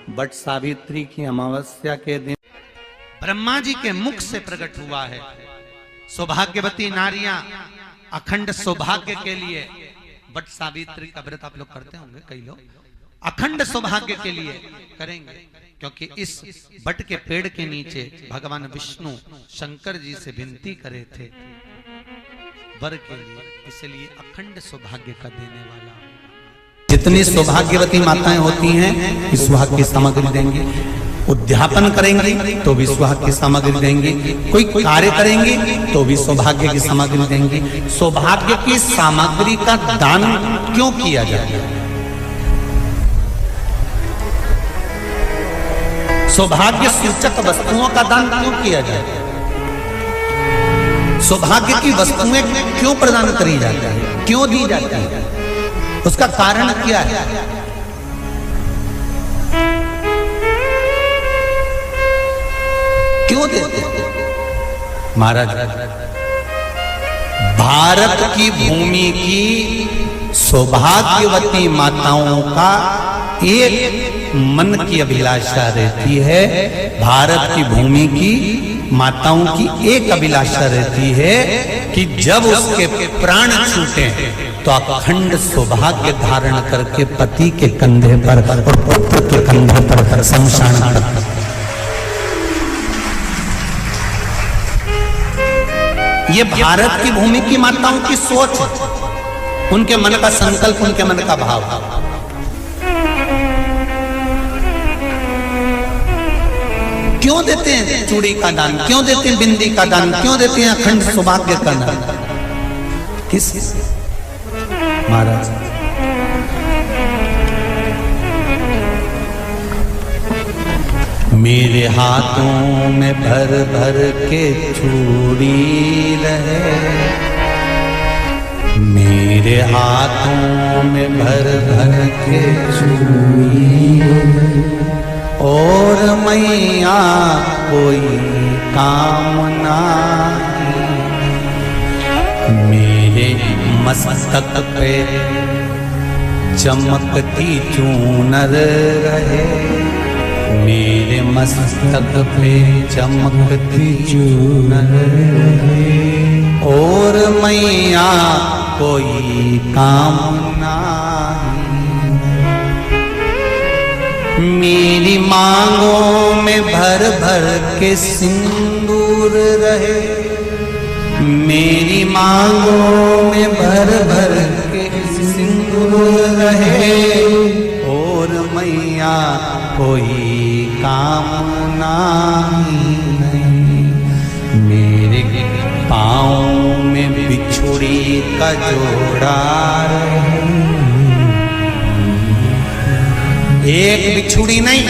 But Savitri की अमावस्या के दिन ब्रह्मा जी के मुख से प्रकट हुआ है। सौभाग्यवती नारियां अखंड सौभाग्य के लिए बट सावित्री का व्रत आप लोग करते होंगे, कई लोग अखंड सौभाग्य के लिए करेंगे, क्योंकि इस बट के पेड़ के नीचे भगवान विष्णु शंकर जी से विनती करे थे वर के लिए, इसलिए अखंड सौभाग्य का देने वाला। जितनी सौभाग्यवती माताएं होती हैं इस सुहाग की सामग्री देंगी, उद्यापन करेंगी तो भी सुहाग की सामग्री देंगी, कोई कार्य करेंगी तो भी सौभाग्य की सामग्री देंगी। सौभाग्य की सामग्री का दान क्यों किया जाता है? सौभाग्य सूचक वस्तुओं का दान क्यों किया जाता है? सौभाग्य की वस्तुएं क्यों प्रदान करी जाती है, क्यों दी जाती है? उसका कारण क्या है? क्यों देते हैं? महाराज, भारत की भूमि की सौभाग्यवती माताओं का एक मन की अभिलाषा रहती है, भारत की भूमि की माताओं की एक अभिलाषा रहती है कि जब उसके प्राण छूटे तो अखंड सौभाग्य धारण करके पति के कंधे पर और पुत्र के कंधे पर शमशान कर। ये भारत की भूमि की माताओं की सोच, उनके मन का संकल्प, उनके मन का भाव। क्यों देते हैं चूड़ी का दान, क्यों देते हैं बिंदी का दान, क्यों देते हैं अखंड सौभाग्य का दान? किस महाराज? मेरे हाथों में भर भर के चूड़ी रहे, मेरे हाथों में भर भर के चूड़ी और मैया कोई कामना, मेरे मस्तक पे चमकती चूनर रहे, मेरे मस्तक पे चमकती चूनर रहे और मैया कोई कामना। मेरी मांगों में भर भर के सिंदूर रहे, मेरी मांगों में भर भर के सिंदूर रहे और मैया कोई कामना नहीं। मेरे पाँव में बिछुड़ी का जोड़ा रहे, एक बिछुड़ी नहीं,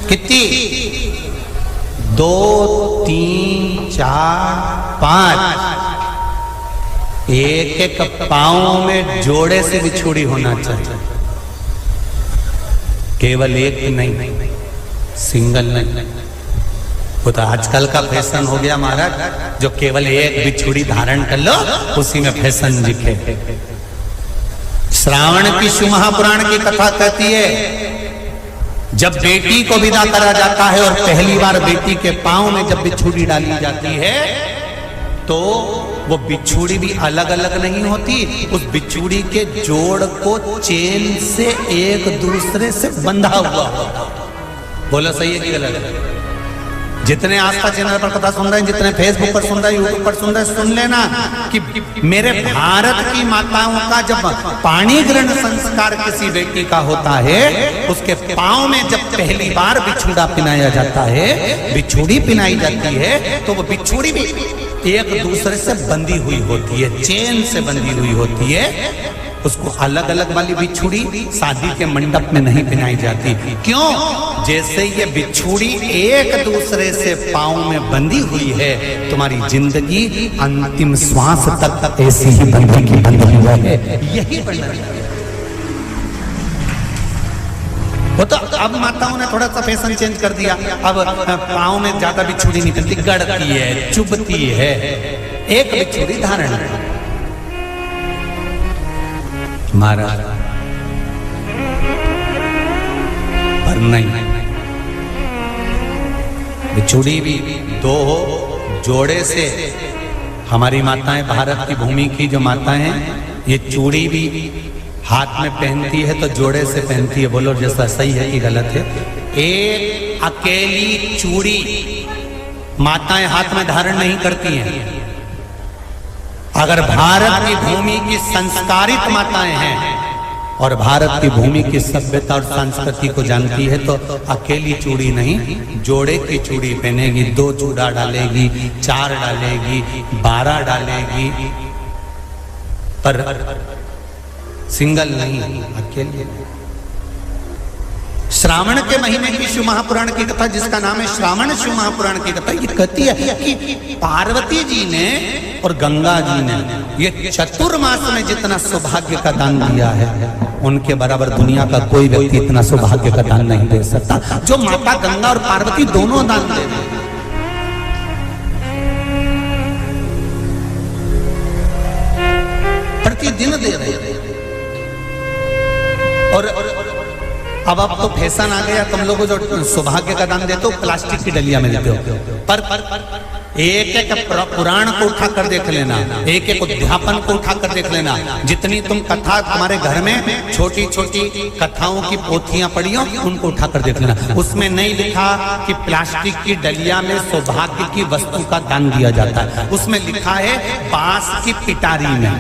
कितनी? 2, 3, 4, 5, एक एक पाँव में जोड़े से बिछुड़ी होना चाहिए, केवल एक नहीं, सिंगल नहीं। वो तो आजकल का फैशन हो गया महाराज, जो केवल एक बिछुड़ी धारण कर लो उसी में फैशन दिखे। श्रावण की शिव महापुराण की कथा कहती है जब बेटी को विदा करा जाता है और पहली बार बेटी के पांव में जब बिछुड़ी डाली जाती है तो वो बिछुड़ी भी अलग अलग नहीं होती, उस बिछुड़ी के जोड़ को चेन से एक दूसरे से बंधा हुआ होता। बोलो सही है कि गलत? जितने आस्था चैनल पर कथा सुन रहे हैं, जितने फेसबुक पर सुन रहे हैं, यूट्यूब पर सुन रहे हैं, सुन लेना कि मेरे भारत की माताओं का जब पाणी ग्रहण संस्कार किसी बेटी का होता है, उसके पांव में जब पहली बार बिछुड़ा पिनाया जाता है, बिछुड़ी पिनाई जाती है, तो वो बिछुड़ी भी एक दूसरे से बंधी हुई होती है, चेन से बंधी हुई होती है। उसको अलग अलग वाली बिछुड़ी शादी के मंडप में नहीं पिनाई जाती। क्यों? जैसे ये बिछुड़ी एक दूसरे से पांव में बंधी हुई है, तुम्हारी जिंदगी अंतिम श्वास तक ऐसी ही बंधी हुई है, यही वर्णन है। वो तो अब माताओं ने थोड़ा सा फैशन चेंज कर दिया, अब पांव में ज्यादा बिछुड़ी नहीं पहनती, गड़ती है, चुभती है, एक बिछुड़ी धारण है। महाराज नहीं, चूड़ी भी दो हो, जोड़े से। हमारी माताएं, भारत की भूमि की जो माताएं हैं, ये चूड़ी भी हाथ में पहनती है तो जोड़े से पहनती है। बोलो जैसा सही है कि गलत है? एक अकेली चूड़ी माताएं हाथ में धारण नहीं करती हैं। अगर भारत की भूमि की संस्कारित माताएं हैं और भारत की भूमि की सभ्यता और संस्कृति को जानती है तो अकेली चूड़ी नहीं, जोड़े की चूड़ी पहनेगी। 2 चूड़ा डालेगी, 4 डालेगी, 12 डालेगी, पर सिंगल नहीं, अकेले। श्रावण के महीने की शिव महापुराण की कथा, जिसका नाम है श्रावण शिव महापुराण की कथा, ये कहती है कि पार्वती जी ने और गंगा जी ने ये चतुर्मास में जितना सौभाग्य का दान दिया है, उनके बराबर दुनिया का कोई व्यक्ति इतना सौभाग्य का दान नहीं दे सकता जो माता गंगा और पार्वती दोनों दान दे रहे हैं। प्रतिदिन दे रहे हैं। और अब तो फैशन आ गया, तुम लोगों जो सौभाग्य का दान देते हो प्लास्टिक की डलिया में देते हो। पर एक एक पुराण को उठा कर देख लेना, एक एक अध्यापन को उठा कर देख लेना। जितनी तुम कथा तुम्हारे घर में छोटी छोटी कथाओं की पोथियां पढ़ी हो, उनको उठा कर देख लेना। उसमें नहीं लिखा कि प्लास्टिक की डलिया में सौभाग्य की वस्तु का दान दिया जाता है। उसमें लिखा है बांस की पिटारी में,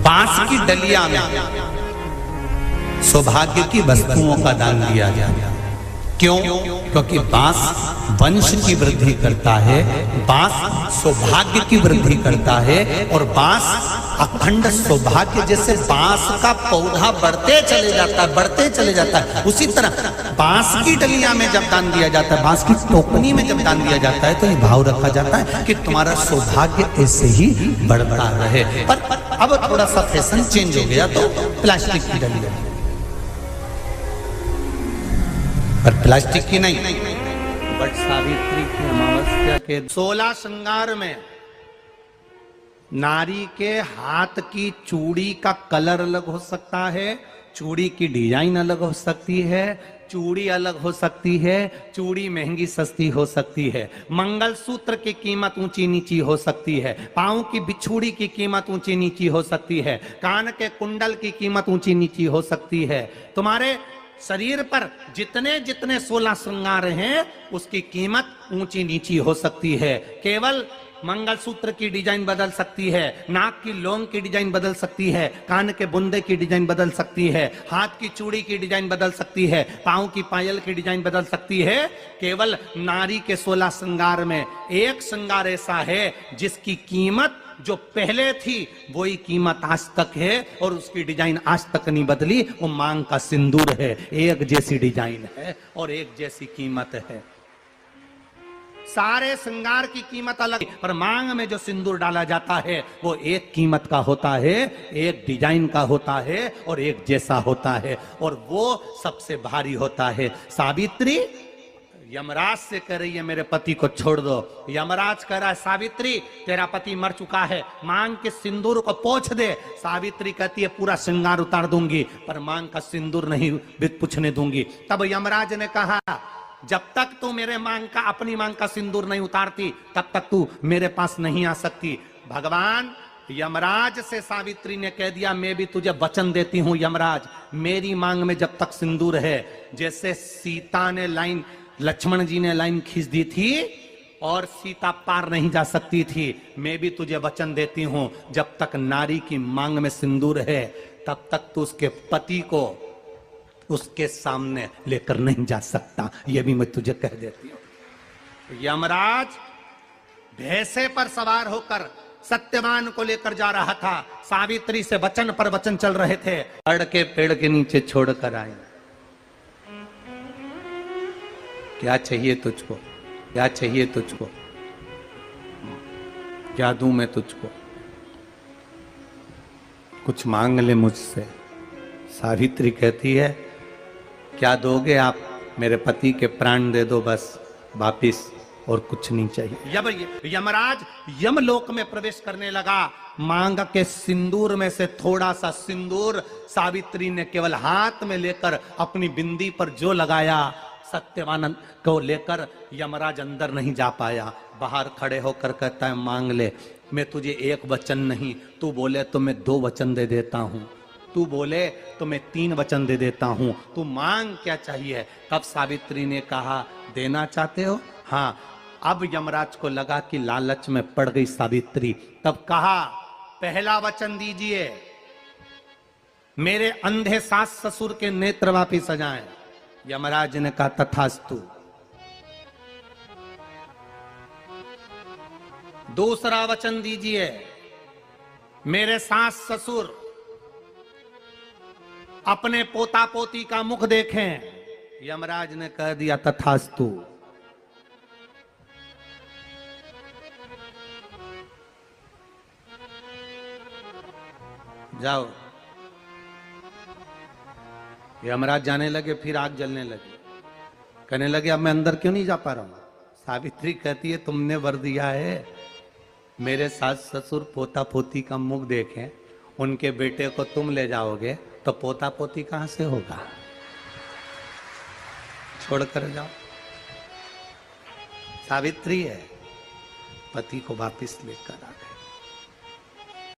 बांस की डलिया में सौभाग्य की वस्तुओं का दान दिया जाए। क्यों? क्योंकि बांस वंश की वृद्धि करता है, बांस सौभाग्य की वृद्धि करता है, और बांस अखंड सौभाग्य। जैसे बांस का पौधा बढ़ते चले जाता है, बढ़ते चले जाता है, उसी तरह बांस की डलिया में जब दान दिया जाता है, बांस की टोकनी में जब दान दिया जाता है, तो ये भाव रखा जाता है कि तुम्हारा सौभाग्य ऐसे ही बढ़ता रहे। पर अब थोड़ा सा फैशन चेंज हो गया तो प्लास्टिक की डलिया, पर प्लास्टिक की नहीं। बट सावित्री की अमावस्या के 16 श्रृंगार में नारी के हाथ की चूड़ी का कलर अलग हो सकता है, चूड़ी की डिजाइन अलग हो सकती है, चूड़ी अलग हो सकती है, चूड़ी महंगी सस्ती हो सकती है, मंगलसूत्र की कीमत ऊंची नीची हो सकती है, पांव की बिछुड़ी की कीमत ऊंची नीची हो सकती है, कान के कुंडल की कीमत ऊंची नीची हो सकती है। तुम्हारे शरीर पर जितने जितने 16 श्रृंगार हैं उसकी कीमत ऊंची नीची हो सकती है। केवल मंगलसूत्र की डिजाइन बदल सकती है, नाक की लौंग की डिजाइन बदल सकती है, कान के बुंदे की डिजाइन बदल सकती है, हाथ की चूड़ी की डिजाइन बदल सकती है, पांव की पायल की डिजाइन बदल सकती है। केवल नारी के 16 श्रृंगार में एक श्रृंगार ऐसा है जिसकी कीमत जो पहले थी वही कीमत आज तक है और उसकी डिजाइन आज तक नहीं बदली। वो मांग का सिंदूर है, एक जैसी डिजाइन है और एक जैसी कीमत है। सारे श्रृंगार की कीमत अलग, पर मांग में जो सिंदूर डाला जाता है वो एक कीमत का होता है, एक डिजाइन का होता है और एक जैसा होता है, और वो सबसे भारी होता है। सावित्री यमराज से कह रही है मेरे पति को छोड़ दो। यमराज कह रहा है सावित्री तेरा पति मर चुका है, मांग के सिंदूर को पोंछ दे। सावित्री कहती है पूरा श्रृंगार उतार दूंगी पर मांग का सिंदूर नहीं पूछने दूंगी। तब यमराज ने कहा जब तक तू मेरे मांग का, अपनी मांग का सिंदूर नहीं उतारती तब तक तू मेरे पास नहीं आ सकती। भगवान यमराज से सावित्री ने कह दिया मैं भी तुझे वचन देती हूं यमराज, मेरी मांग में जब तक सिंदूर है, जैसे सीता ने लाइन, लक्ष्मण जी ने लाइन खींच दी थी और सीता पार नहीं जा सकती थी, मैं भी तुझे वचन देती हूं जब तक नारी की मांग में सिंदूर है तब तक तू उसके पति को उसके सामने लेकर नहीं जा सकता। यह भी मैं तुझे कह देती हूं। यमराज भैंसे पर सवार होकर सत्यवान को लेकर जा रहा था, सावित्री से वचन पर वचन चल रहे थे। पेड़ के पेड़ के नीचे छोड़कर आए। क्या चाहिए तुझको, क्या चाहिए तुझको, क्या दूं मैं तुझको, कुछ मांग ले मुझसे। सावित्री कहती है क्या दोगे आप, मेरे पति के प्राण दे दो बस वापिस, और कुछ नहीं चाहिए। यमराज यमलोक में प्रवेश करने लगा। मांग के सिंदूर में से थोड़ा सा सिंदूर सावित्री ने केवल हाथ में लेकर अपनी बिंदी पर जो लगाया, सत्यवानंद को लेकर यमराज अंदर नहीं जा पाया। बाहर खड़े होकर कहता है मांग ले, मैं तुझे एक वचन नहीं, तू बोले तो मैं 2 वचन दे देता हूं, तू बोले तो मैं 3 वचन दे देता हूं, तू मांग क्या चाहिए। तब सावित्री ने कहा देना चाहते हो? हाँ। अब यमराज को लगा कि लालच में पड़ गई सावित्री। तब कहा पहला वचन दीजिए, मेरे अंधे सास ससुर के नेत्र वापिस आ जाएं। यमराज ने कहा तथास्तु। दूसरा वचन दीजिए, मेरे सास ससुर अपने पोता पोती का मुख देखें। यमराज ने कह दिया तथास्तु। जाओ। यमराज जाने लगे, फिर आग जलने लगी। कहने लगे अब मैं अंदर क्यों नहीं जा पा रहा हूं। सावित्री कहती है तुमने वर दिया है, मेरे सास ससुर पोता पोती का मुख देखें, उनके बेटे को तुम ले जाओगे तो पोता पोती कहां से होगा, छोड़कर जाओ। सावित्री है, पति को वापिस लेकर आ गए।